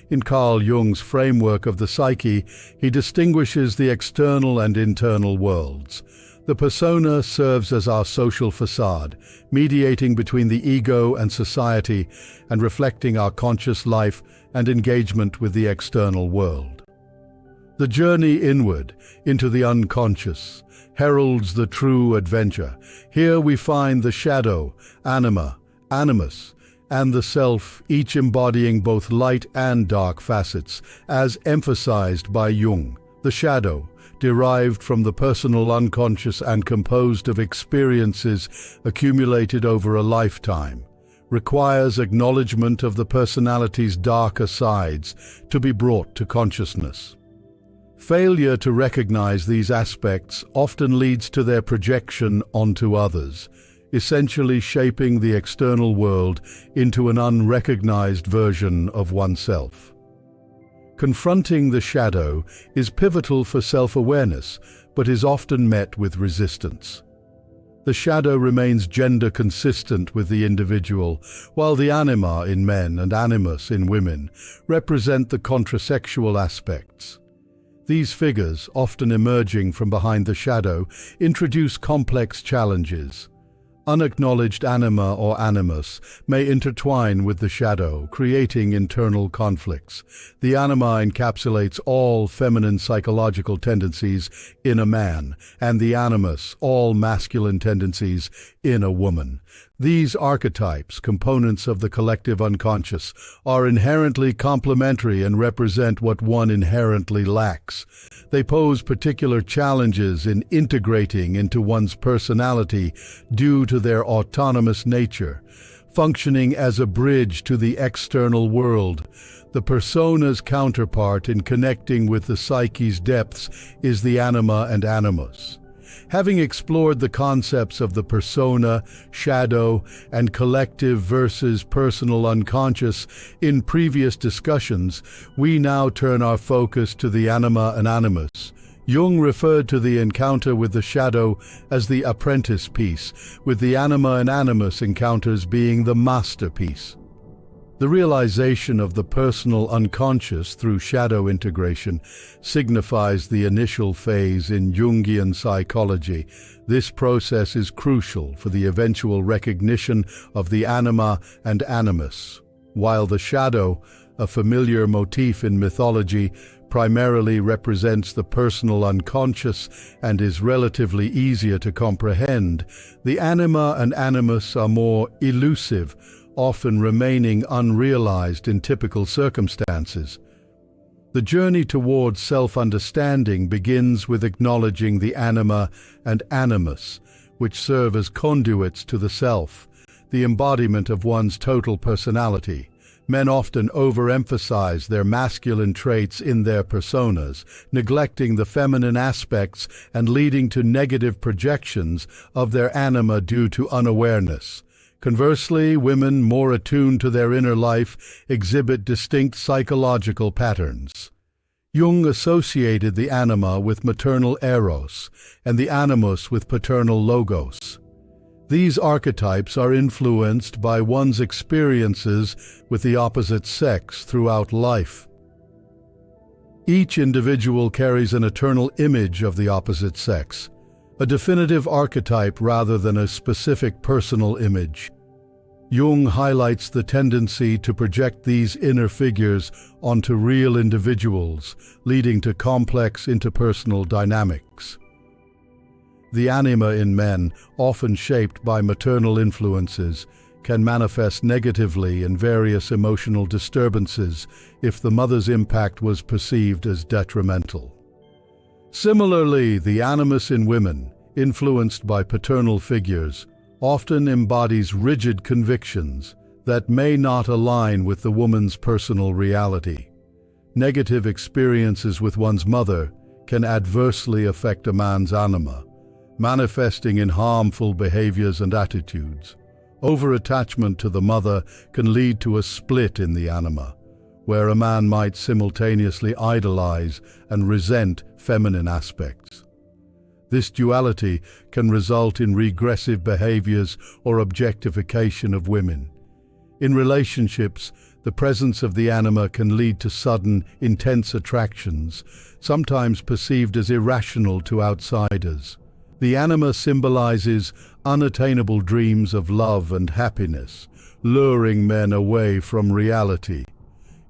In Carl Jung's framework of the psyche, he distinguishes the external and internal worlds. The persona serves as our social facade, mediating between the ego and society and reflecting our conscious life and engagement with the external world. The journey inward, into the unconscious, heralds the true adventure. Here we find the shadow, Anima, Animus, and the self, each embodying both light and dark facets, as emphasized by Jung. The shadow, derived from the personal unconscious and composed of experiences accumulated over a lifetime, requires acknowledgement of the personality's darker sides to be brought to consciousness. Failure to recognize these aspects often leads to their projection onto others, essentially shaping the external world into an unrecognized version of oneself. Confronting the shadow is pivotal for self-awareness, but is often met with resistance. The shadow remains gender-consistent with the individual, while the anima in men and animus in women represent the contrasexual aspects. These figures, often emerging from behind the shadow, introduce complex challenges. Unacknowledged anima or animus may intertwine with the shadow, creating internal conflicts. The anima encapsulates all feminine psychological tendencies in a man, and the animus all masculine tendencies in a woman. These archetypes, components of the collective unconscious, are inherently complementary and represent what one inherently lacks. They pose particular challenges in integrating into one's personality due to their autonomous nature, functioning as a bridge to the external world. The persona's counterpart in connecting with the psyche's depths is the anima and animus. Having explored the concepts of the persona, shadow, and collective versus personal unconscious in previous discussions, we now turn our focus to the anima and animus. Jung referred to the encounter with the shadow as the apprentice piece, with the anima and animus encounters being the masterpiece. The realization of the personal unconscious through shadow integration signifies the initial phase in Jungian psychology. This process is crucial for the eventual recognition of the anima and animus. While the shadow, a familiar motif in mythology, primarily represents the personal unconscious and is relatively easier to comprehend, the anima and animus are more elusive, often remaining unrealized in typical circumstances. The journey towards self-understanding begins with acknowledging the anima and animus, which serve as conduits to the self, the embodiment of one's total personality. Men often overemphasize their masculine traits in their personas, neglecting the feminine aspects and leading to negative projections of their anima due to unawareness. Conversely, women more attuned to their inner life exhibit distinct psychological patterns. Jung associated the anima with maternal eros and the animus with paternal logos. These archetypes are influenced by one's experiences with the opposite sex throughout life. Each individual carries an eternal image of the opposite sex, a definitive archetype rather than a specific personal image. Jung highlights the tendency to project these inner figures onto real individuals, leading to complex interpersonal dynamics. The anima in men, often shaped by maternal influences, can manifest negatively in various emotional disturbances if the mother's impact was perceived as detrimental. Similarly, the animus in women, influenced by paternal figures, often embodies rigid convictions that may not align with the woman's personal reality. Negative experiences with one's mother can adversely affect a man's anima, manifesting in harmful behaviors and attitudes. Over-attachment to the mother can lead to a split in the anima, where a man might simultaneously idolize and resent feminine aspects. This duality can result in regressive behaviors or objectification of women. In relationships, the presence of the anima can lead to sudden, intense attractions, sometimes perceived as irrational to outsiders. The anima symbolizes unattainable dreams of love and happiness, luring men away from reality.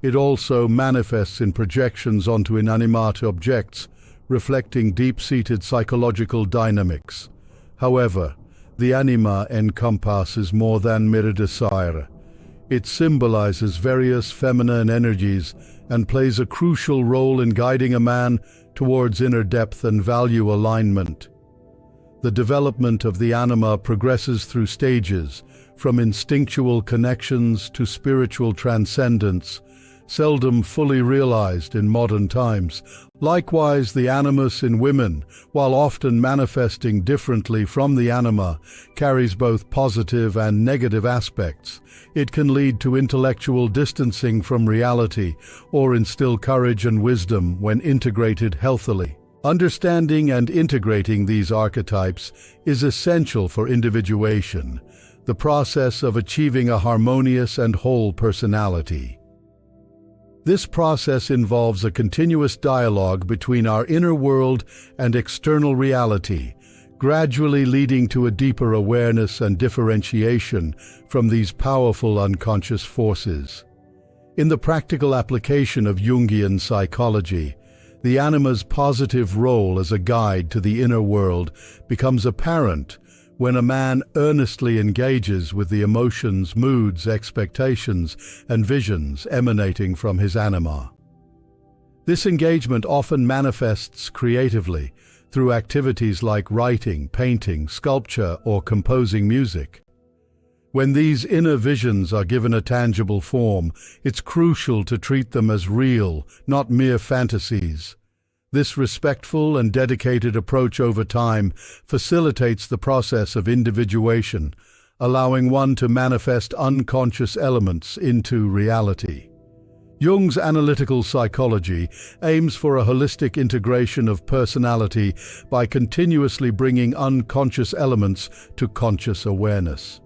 It also manifests in projections onto inanimate objects, reflecting deep-seated psychological dynamics. However, the anima encompasses more than mere desire. It symbolizes various feminine energies and plays a crucial role in guiding a man towards inner depth and value alignment. The development of the anima progresses through stages, from instinctual connections to spiritual transcendence, seldom fully realized in modern times. Likewise, the animus in women, while often manifesting differently from the anima, carries both positive and negative aspects. It can lead to intellectual distancing from reality or instill courage and wisdom when integrated healthily. Understanding and integrating these archetypes is essential for individuation, the process of achieving a harmonious and whole personality. This process involves a continuous dialogue between our inner world and external reality, gradually leading to a deeper awareness and differentiation from these powerful unconscious forces. In the practical application of Jungian psychology, the anima's positive role as a guide to the inner world becomes apparent when a man earnestly engages with the emotions, moods, expectations, and visions emanating from his anima. This engagement often manifests creatively through activities like writing, painting, sculpture, or composing music. When these inner visions are given a tangible form, it's crucial to treat them as real, not mere fantasies. This respectful and dedicated approach over time facilitates the process of individuation, allowing one to manifest unconscious elements into reality. Jung's analytical psychology aims for a holistic integration of personality by continuously bringing unconscious elements to conscious awareness.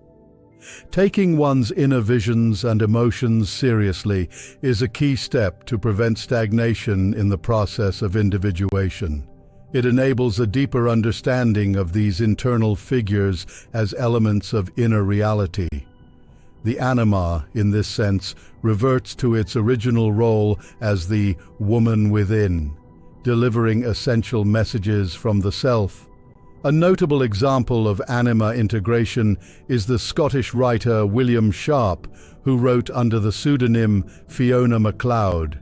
Taking one's inner visions and emotions seriously is a key step to prevent stagnation in the process of individuation. It enables a deeper understanding of these internal figures as elements of inner reality. The anima, in this sense, reverts to its original role as the woman within, delivering essential messages from the self. A notable example of anima integration is the Scottish writer William Sharp, who wrote under the pseudonym Fiona MacLeod.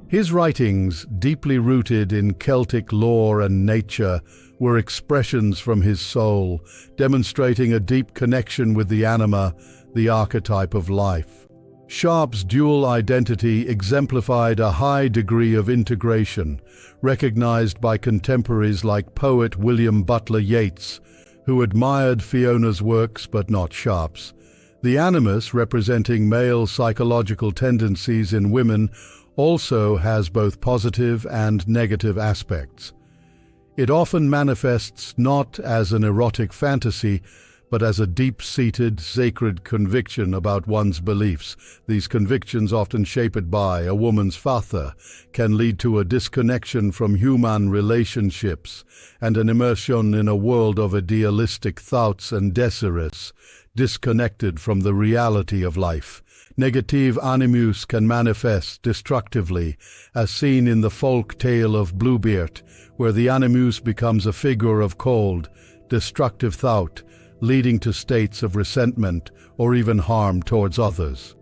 His writings, deeply rooted in Celtic lore and nature, were expressions from his soul, demonstrating a deep connection with the anima, the archetype of life. Sharp's dual identity exemplified a high degree of integration, recognized by contemporaries like poet William Butler Yeats, who admired Fiona's works but not Sharp's. The animus, representing male psychological tendencies in women, also has both positive and negative aspects. It often manifests not as an erotic fantasy, but as a deep-seated, sacred conviction about one's beliefs. These convictions, often shaped by a woman's father, can lead to a disconnection from human relationships and an immersion in a world of idealistic thoughts and desires, disconnected from the reality of life. Negative animus can manifest destructively, as seen in the folk tale of Bluebeard, where the animus becomes a figure of cold, destructive thought, leading to states of resentment or even harm towards others.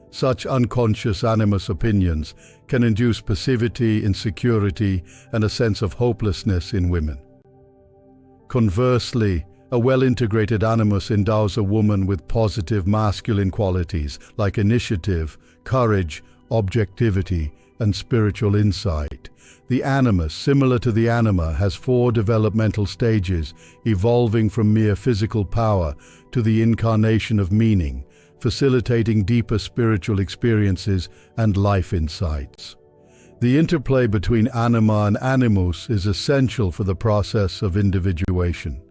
Such unconscious animus opinions can induce passivity, insecurity, and a sense of hopelessness in women. Conversely, a well-integrated animus endows a woman with positive masculine qualities like initiative, courage, objectivity, and spiritual insight. The animus, similar to the anima, has 4 developmental stages, evolving from mere physical power to the incarnation of meaning, facilitating deeper spiritual experiences and life insights. The interplay between anima and animus is essential for the process of individuation.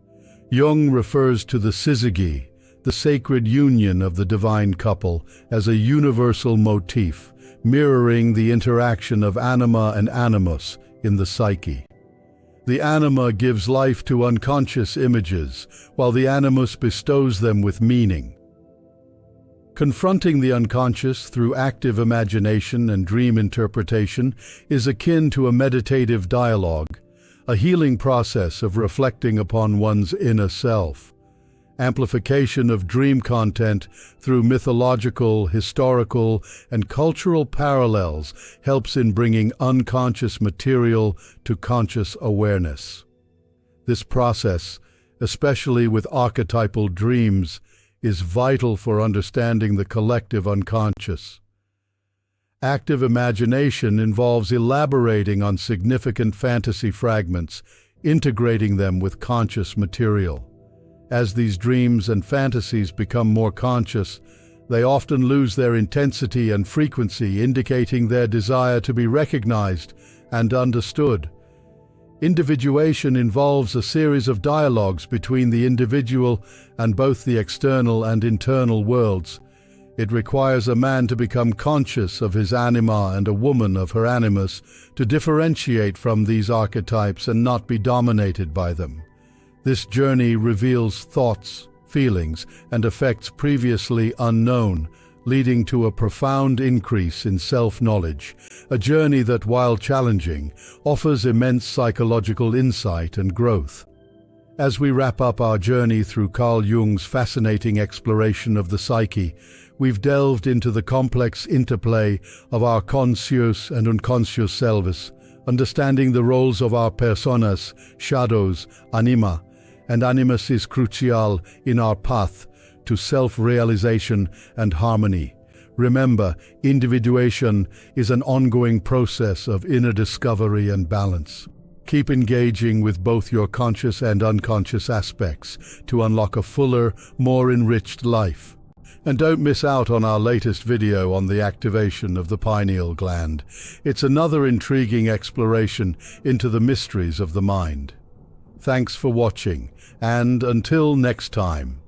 Jung refers to the syzygy, the sacred union of the divine couple as a universal motif, mirroring the interaction of Anima and Animus in the psyche. The Anima gives life to unconscious images, while the Animus bestows them with meaning. Confronting the unconscious through active imagination and dream interpretation is akin to a meditative dialogue, a healing process of reflecting upon one's inner self. Amplification of dream content through mythological, historical, and cultural parallels helps in bringing unconscious material to conscious awareness. This process, especially with archetypal dreams, is vital for understanding the collective unconscious. Active imagination involves elaborating on significant fantasy fragments, integrating them with conscious material. As these dreams and fantasies become more conscious, they often lose their intensity and frequency, indicating their desire to be recognized and understood. Individuation involves a series of dialogues between the individual and both the external and internal worlds. It requires a man to become conscious of his anima and a woman of her animus, to differentiate from these archetypes and not be dominated by them. This journey reveals thoughts, feelings, and effects previously unknown, leading to a profound increase in self-knowledge, a journey that, while challenging, offers immense psychological insight and growth. As we wrap up our journey through Carl Jung's fascinating exploration of the psyche, we've delved into the complex interplay of our conscious and unconscious selves, understanding the roles of our personas, shadows, anima, and animus is crucial in our path to self-realization and harmony. Remember, individuation is an ongoing process of inner discovery and balance. Keep engaging with both your conscious and unconscious aspects to unlock a fuller, more enriched life. And don't miss out on our latest video on the activation of the pineal gland. It's another intriguing exploration into the mysteries of the mind. Thanks for watching, and until next time.